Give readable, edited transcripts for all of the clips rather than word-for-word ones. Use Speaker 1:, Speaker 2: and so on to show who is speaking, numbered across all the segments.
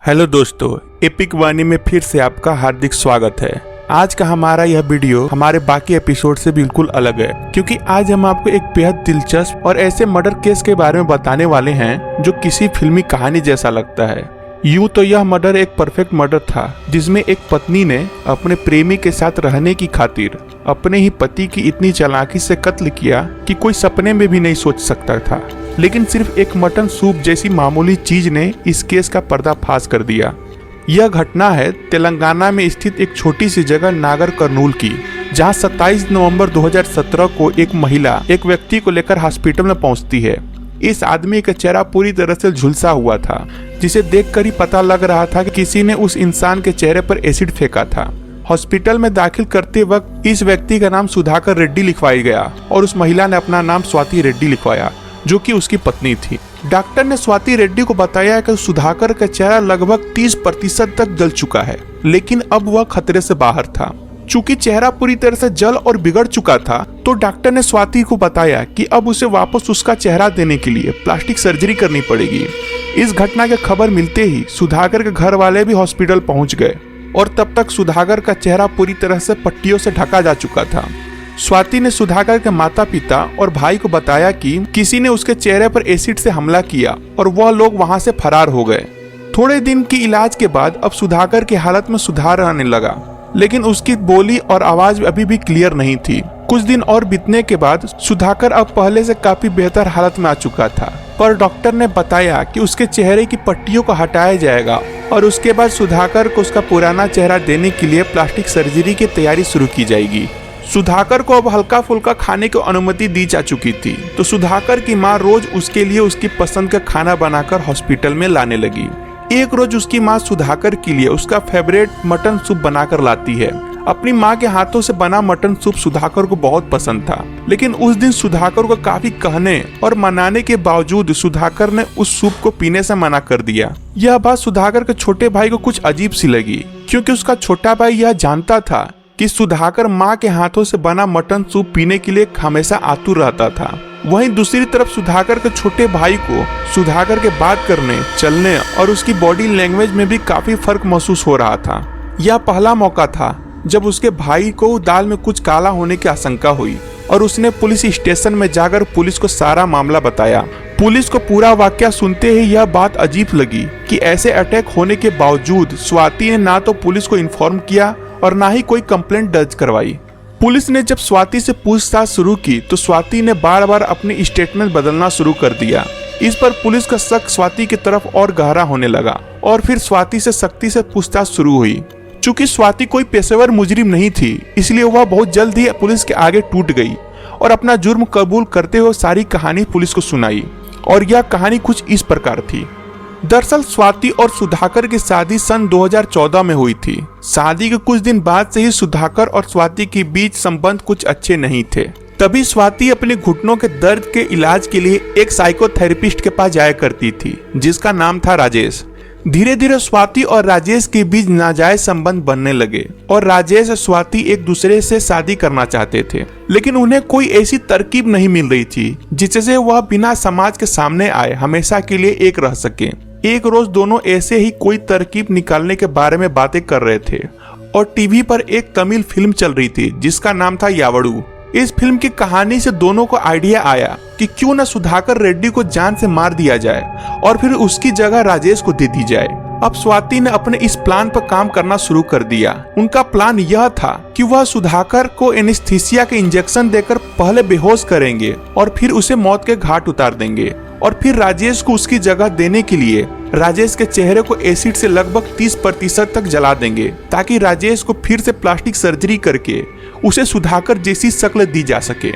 Speaker 1: Hello दोस्तों, epic वाणी में फिर से आपका हार्दिक स्वागत है। आज का हमारा यह वीडियो हमारे बाकी एपिसोड से बिल्कुल अलग है, क्योंकि आज हम आपको एक बेहद दिलचस्प और ऐसे मर्डर केस के बारे में बताने वाले हैं जो किसी फिल्मी कहानी जैसा लगता है। यूं तो यह मर्डर एक परफेक्ट मर्डर था, जिसमें एक पत्नी ने अपने प्रेमी के साथ रहने की खातिर अपने ही पति की इतनी चालाकी से कत्ल किया कि कोई सपने में भी नहीं सोच सकता था। लेकिन सिर्फ एक मटन सूप जैसी मामूली चीज ने इस केस का पर्दाफाश कर दिया। यह घटना है तेलंगाना में स्थित एक छोटी सी जगह नागर कर्नूल की, जहां 27 नवंबर 2017 को एक महिला एक व्यक्ति को लेकर हॉस्पिटल में पहुंचती है। इस आदमी का चेहरा पूरी तरह से झुलसा हुआ था, जिसे देखकर ही पता लग रहा था कि किसी ने उस इंसान के चेहरे पर एसिड फेंका था। हॉस्पिटल में दाखिल करते वक्त इस व्यक्ति का नाम सुधाकर रेड्डी लिखवाया गया और उस महिला ने अपना नाम स्वाति रेड्डी लिखवाया, जो कि उसकी पत्नी थी। डॉक्टर ने स्वाति रेड्डी को बताया कि सुधाकर का चेहरा लगभग 30% तक जल चुका है, लेकिन अब वह खतरे से बाहर था। चूंकि चेहरा पूरी तरह से जल और बिगड़ चुका था, तो डॉक्टर ने स्वाति को बताया कि अब उसे वापस उसका चेहरा देने के लिए प्लास्टिक सर्जरी करनी पड़ेगी। इस घटना की खबर मिलते ही सुधाकर के घर वाले भी हॉस्पिटल पहुंच गए और तब तक सुधाकर का चेहरा पूरी तरह से पट्टियों से ढका जा चुका था। स्वाति ने सुधाकर के माता पिता और भाई को बताया कि किसी ने उसके चेहरे पर एसिड से हमला किया और वह लोग वहां से फरार हो गए। थोड़े दिन की इलाज के बाद अब सुधाकर की हालत में सुधार आने लगा, लेकिन उसकी बोली और आवाज अभी भी क्लियर नहीं थी। कुछ दिन और बीतने के बाद सुधाकर अब पहले से काफी बेहतर हालत में आ चुका था, पर डॉक्टर ने बताया कि उसके चेहरे की पट्टियों को हटाया जाएगा और उसके बाद सुधाकर को उसका पुराना चेहरा देने के लिए प्लास्टिक सर्जरी की तैयारी शुरू की जाएगी। सुधाकर को अब हल्का फुल्का खाने की अनुमति दी जा चुकी थी, तो सुधाकर की माँ रोज उसके लिए उसकी पसंद का खाना बनाकर हॉस्पिटल में लाने लगी। एक रोज उसकी माँ सुधाकर के लिए उसका फेवरेट मटन सूप बनाकर लाती है। अपनी माँ के हाथों से बना मटन सूप सुधाकर को बहुत पसंद था, लेकिन उस दिन सुधाकर को काफी कहने और मनाने के बावजूद सुधाकर ने उस सूप को पीने से मना कर दिया। यह बात सुधाकर के छोटे भाई को कुछ अजीब सी लगी, क्योंकि उसका छोटा भाई यह जानता था कि सुधाकर माँ के हाथों से बना मटन सूप पीने के लिए हमेशा आतुर रहता था। वहीं दूसरी तरफ सुधाकर के छोटे भाई को सुधाकर के बात करने, चलने और उसकी बॉडी लैंग्वेज में भी काफी फर्क महसूस हो रहा था। यह पहला मौका था जब उसके भाई को दाल में कुछ काला होने की आशंका हुई और उसने पुलिस स्टेशन में जाकर पुलिस को सारा मामला बताया। पुलिस को पूरा वाकया सुनते ही यह बात अजीब लगी कि ऐसे अटैक होने के बावजूद स्वाति ने ना तो पुलिस को इन्फॉर्म किया और ना ही कोई कंप्लेंट दर्ज करवाई। पुलिस ने जब स्वाति से पूछताछ शुरू की तो स्वाति ने बार बार अपनी स्टेटमेंट बदलना शुरू कर दिया। इस पर पुलिस का शक स्वाति की तरफ और गहरा होने लगा और फिर स्वाति से सख्ती से पूछताछ शुरू हुई। चूंकि स्वाति कोई पेशेवर मुजरिम नहीं थी, इसलिए वह बहुत जल्द ही पुलिस के आगे टूट गई और अपना जुर्म कबूल करते हुए सारी कहानी पुलिस को सुनाई। और यह कहानी कुछ इस प्रकार थी। दरअसल स्वाति और सुधाकर की शादी सन 2014 में हुई थी। शादी के कुछ दिन बाद से ही सुधाकर और स्वाति के बीच संबंध कुछ अच्छे नहीं थे। तभी स्वाति अपने घुटनों के दर्द के इलाज के लिए एक साइकोथेरेपिस्ट के पास जाया करती थी, जिसका नाम था राजेश। धीरे धीरे स्वाति और राजेश के बीच नाजायज संबंध बनने लगे और राजेश और स्वाति एक दूसरे से शादी करना चाहते थे, लेकिन उन्हें कोई ऐसी तरकीब नहीं मिल रही थी जिससे वह बिना समाज के सामने आए हमेशा के लिए एक रह सके। एक रोज दोनों ऐसे ही कोई तरकीब निकालने के बारे में बातें कर रहे थे और टीवी पर एक तमिल फिल्म चल रही थी जिसका नाम था यावड़ू। इस फिल्म की कहानी से दोनों को आइडिया आया कि क्यों न सुधाकर रेड्डी को जान से मार दिया जाए और फिर उसकी जगह राजेश को दे दी जाए। अब स्वाति ने अपने इस प्लान पर काम करना शुरू कर दिया। उनका प्लान यह था कि वह सुधाकर को एनेस्थीसिया के इंजेक्शन देकर पहले बेहोश करेंगे और फिर उसे मौत के घाट उतार देंगे और फिर राजेश को उसकी जगह देने के लिए राजेश के चेहरे को एसिड से लगभग 30% तक जला देंगे, ताकि राजेश को फिर से प्लास्टिक सर्जरी करके उसे सुधाकर जैसी शक्ल दी जा सके।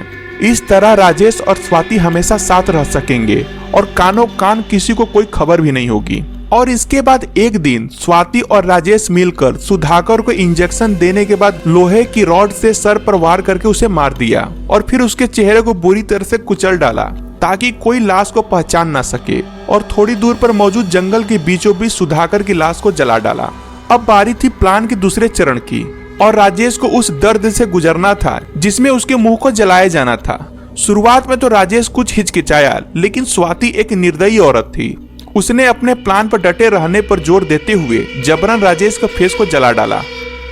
Speaker 1: इस तरह राजेश और स्वाति हमेशा साथ रह सकेंगे और कानों कान किसी को कोई खबर भी नहीं होगी। और इसके बाद एक दिन स्वाति और राजेश मिलकर सुधाकर को इंजेक्शन देने के बाद लोहे की रॉड से सर पर वार करके उसे मार दिया और फिर उसके चेहरे को बुरी तरह से कुचल डाला ताकि कोई लाश को पहचान ना सके, और थोड़ी दूर पर मौजूद जंगल के बीचों बीच सुधाकर की लाश को जला डाला। अब बारी थी प्लान के दूसरे चरण की और राजेश को उस दर्द से गुजरना था जिसमें उसके मुंह को जलाया जाना था। शुरुआत में तो राजेश कुछ हिचकिचाया, लेकिन स्वाति एक निर्दयी औरत थी उसने अपने प्लान पर डटे रहने पर जोर देते हुए जबरन राजेश के फेस को जला डाला।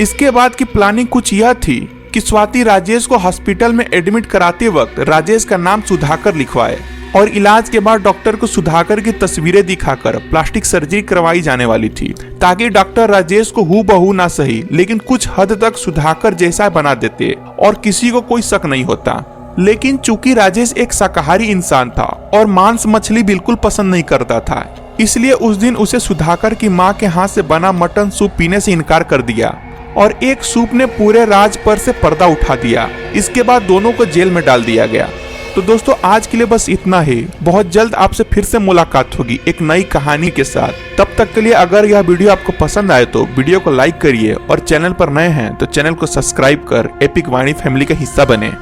Speaker 1: इसके बाद की प्लानिंग कुछ यह थी कि स्वाति राजेश को हॉस्पिटल में एडमिट कराते वक्त राजेश का नाम सुधाकर लिखवाए और इलाज के बाद डॉक्टर को सुधाकर की तस्वीरें दिखाकर प्लास्टिक सर्जरी करवाई जाने वाली थी, ताकि डॉक्टर राजेश को हूबहू ना सही लेकिन कुछ हद तक सुधाकर जैसा बना देते और किसी को कोई शक नहीं होता। लेकिन चूंकि राजेश एक शाकाहारी इंसान था और मांस मछली बिल्कुल पसंद नहीं करता था, इसलिए उस दिन उसे सुधाकर की मां के हाथ से बना मटन सूप पीने से इनकार कर दिया और एक सूप ने पूरे राज पर से पर्दा उठा दिया। इसके बाद दोनों को जेल में डाल दिया गया। तो दोस्तों आज के लिए बस इतना ही। बहुत जल्द आपसे फिर से मुलाकात होगी एक नई कहानी के साथ। तब तक के लिए अगर यह वीडियो आपको पसंद आए तो वीडियो को लाइक करिए और चैनल पर नए हैं तो चैनल को सब्सक्राइब कर एपिक वाणी फैमिली का हिस्सा बने।